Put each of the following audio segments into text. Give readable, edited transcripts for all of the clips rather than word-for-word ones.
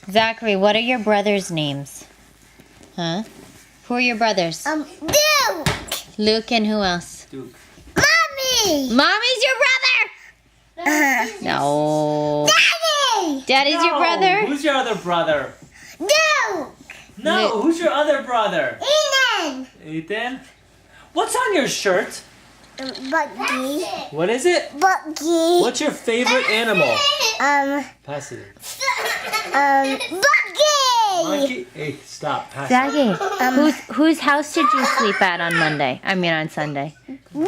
Zachary, what are your brothers' names? Huh? Who are your brothers? Luke. Luke and who else? Duke. Mommy. Mommy's your brother! No. Daddy. Daddy's your brother? Who's your other brother? Luke. No, Luke. who's your other brother? Ethan. Ethan? What's on your shirt? Buggy. What is it? Buggy. What's your favorite animal? Pass it. Buggy. Monkey? Hey, stop. Pass it. Zachary, whose house did you sleep at on Monday? I mean on Sunday. We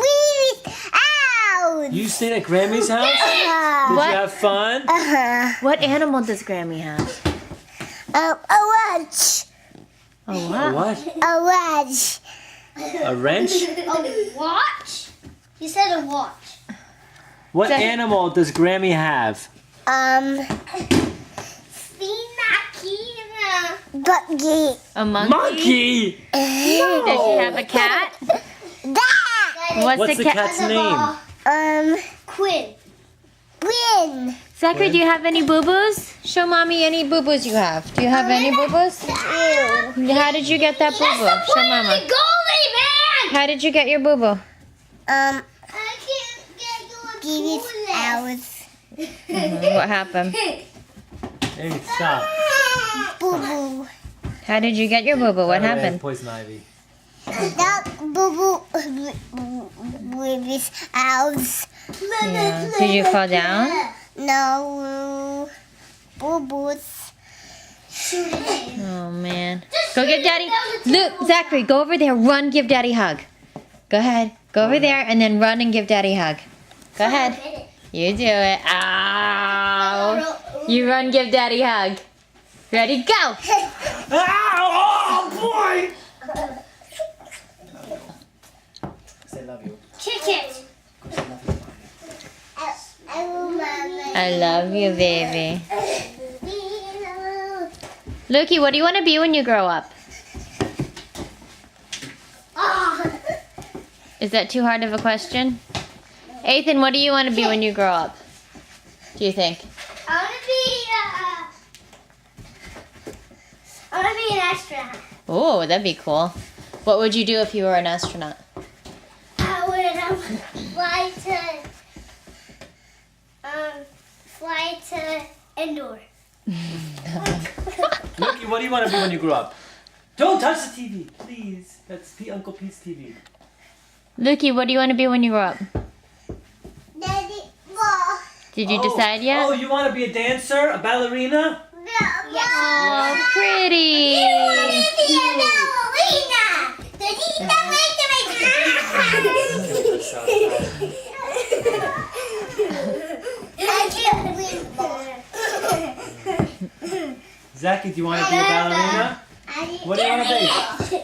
out. You stayed at Grammy's house? Did What? you have fun? What animal does Grammy have? A watch. Oh, A what? what? A watch. A wrench? A watch? You said a watch. What animal does Grammy have? Buggy. A monkey? Monkey! Does she have a cat? Dad. What's the cat's name? Quinn. Win. Zachary, do you have any boo-boos? Show mommy any boo-boos you have. Do you have any boo-boos? How did you get that boo-boo? Show mama. Goalie, man! How did you get your boo-boo? I can't get to Give it out. What happened? Hey, stop. Boo boo. How did you get your boo-boo? What happened? Poison ivy. That boo boo with his house. Yeah. Did you fall down? No. Boo boos. Oh, man. Go give Daddy. Look, Zachary, go over there. Run, give Daddy a hug. Go ahead. Go over there and then run and give Daddy a hug. Go ahead. You do it. Ow. You run, give Daddy a hug. Ready, go. Ow! Oh, boy! Say love you. Kick it. I love you, baby. Lukey, what do you want to be when you grow up? Is that too hard of a question? Athan, what do you want to be when you grow up? Do you think? I want to be an astronaut. Oh, that'd be cool. What would you do if you were an astronaut? I would fly to Endor. Loki, what do you want to be when you grow up? Don't touch the TV, please. That's Uncle Pete's TV. Lukey, what do you want to be when you grow up? Daddy, ball. Did you decide yet? Oh, you want to be a dancer? A ballerina? Oh, pretty. Zachy, do you want to be a ballerina? What do you want to be?